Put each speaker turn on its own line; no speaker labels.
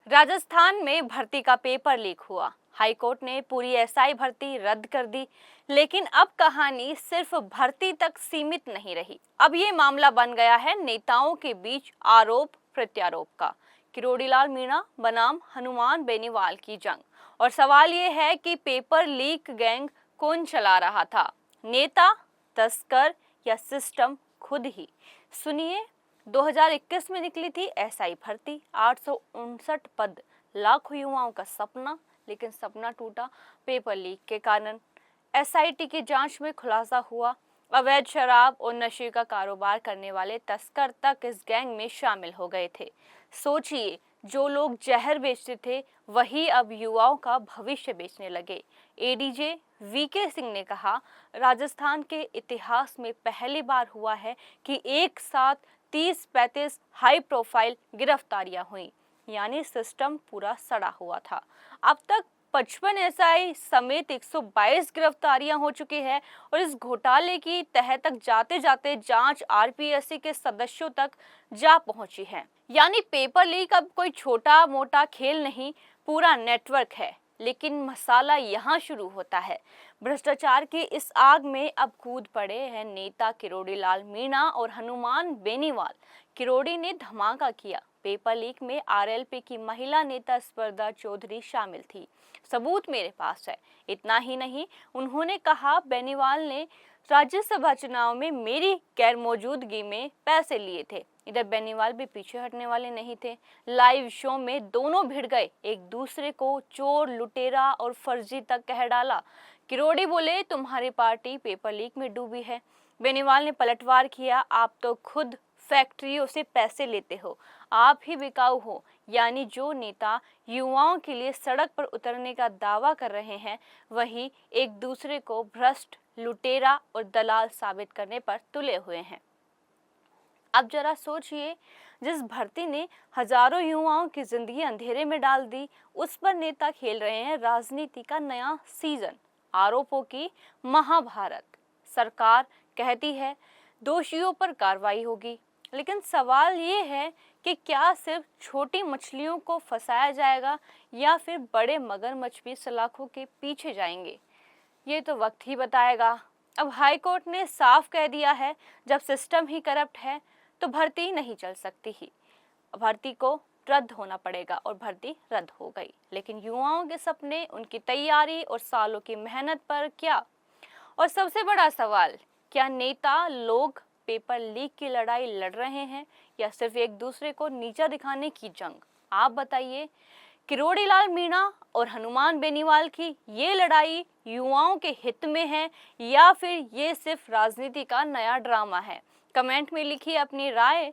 राजस्थान में भर्ती का पेपर लीक हुआ। हाईकोर्ट ने पूरी एसआई भर्ती रद्द कर दी, लेकिन अब कहानी सिर्फ भर्ती तक सीमित नहीं रही। अब ये मामला बन गया है नेताओं के बीच आरोप प्रत्यारोप का। किरोड़ीलाल मीणा बनाम हनुमान बेनीवाल की जंग। और सवाल ये है कि पेपर लीक गैंग कौन चला रहा था, नेता, तस्कर या सिस्टम खुद ही। सुनिए, 2021 में निकली थी एसआई भर्ती, 859 पद, लाखों युवाओं का सपना, लेकिन सपना टूटा पेपर लीक के कारण। एसआईटी की जांच में खुलासा हुआ, अवैध शराब और नशे का कारोबार करने वाले तस्कर तक इस गैंग में शामिल हो गए थे। सोचिए, जो लोग जहर बेचते थे वही अब युवाओं का भविष्य बेचने लगे। एडीजे वीके सिंह ने कहा, राजस्थान के इतिहास में पहली बार हुआ है कि एक साथ 30-35 हाई प्रोफाइल गिरफ्तारियां हुई, यानी सिस्टम पूरा सड़ा हुआ था। अब तक 55 एसआई समेत 122 गिरफ्तारियां हो चुकी है और इस घोटाले की तह तक जाते जाते जांच आरपीएससी के सदस्यों तक जा पहुंची है। यानी पेपर लीक अब कोई छोटा मोटा खेल नहीं, पूरा नेटवर्क है। लेकिन मसाला यहाँ शुरू होता है। भ्रष्टाचार की इस आग में अब कूद पड़े हैं नेता किरोड़ीलाल मीणा और हनुमान बेनीवाल। किरोड़ी ने धमाका किया, पेपर लीक में आरएलपी की महिला नेता स्पर्धा चौधरी शामिल थी, सबूत मेरे पास है। इतना ही नहीं, उन्होंने कहा बेनीवाल ने राज्यसभा चुनाव में मेरी गैर मौजूदगी में पैसे लिए थे। इधर बेनीवाल भी पीछे हटने वाले नहीं थे। लाइव शो में दोनों भिड़ गए, एक दूसरे को चोर, लुटेरा और फर्जी तक कह डाला। किरोड़ी बोले, तुम्हारी पार्टी पेपर लीक में डूबी है। बेनीवाल ने पलटवार किया, आप तो खुद फैक्ट्रियों से पैसे लेते हो, आप ही बिकाऊ हो। यानी जो नेता युवाओं के लिए सड़क पर उतरने का दावा कर रहे हैं, वही एक दूसरे को भ्रष्ट, लुटेरा और दलाल साबित करने पर तुले हुए हैं। अब जरा सोचिए, जिस भर्ती ने हजारों युवाओं की जिंदगी अंधेरे में डाल दी, उस पर नेता खेल रहे हैं राजनीति का नया सीजन, आरोपों की महाभारत। सरकार कहती है दोषियों पर कार्रवाई होगी, लेकिन सवाल ये है कि क्या सिर्फ छोटी मछलियों को फंसाया जाएगा या फिर बड़े मगरमच्छ भी सलाखों के पीछे जाएंगे? ये तो वक्त ही बताएगा। अब हाईकोर्ट ने साफ कह दिया है, जब सिस्टम ही करप्ट है तो भर्ती नहीं चल सकती ही, भर्ती को रद्द होना पड़ेगा। और भर्ती रद्द हो गई, लेकिन युवाओं के सपने, उनकी तैयारी और सालों की मेहनत पर क्या? और सबसे बड़ा सवाल, क्या नेता लोग पेपर लीक की लड़ाई लड़ रहे हैं या सिर्फ एक दूसरे को नीचा दिखाने की जंग? आप बताइए, किरोड़ीलाल मीणा और हनुमान बेनीवाल की ये लड़ाई युवाओं के हित में है या फिर ये सिर्फ राजनीति का नया ड्रामा है? कमेंट में लिखिए अपनी राय।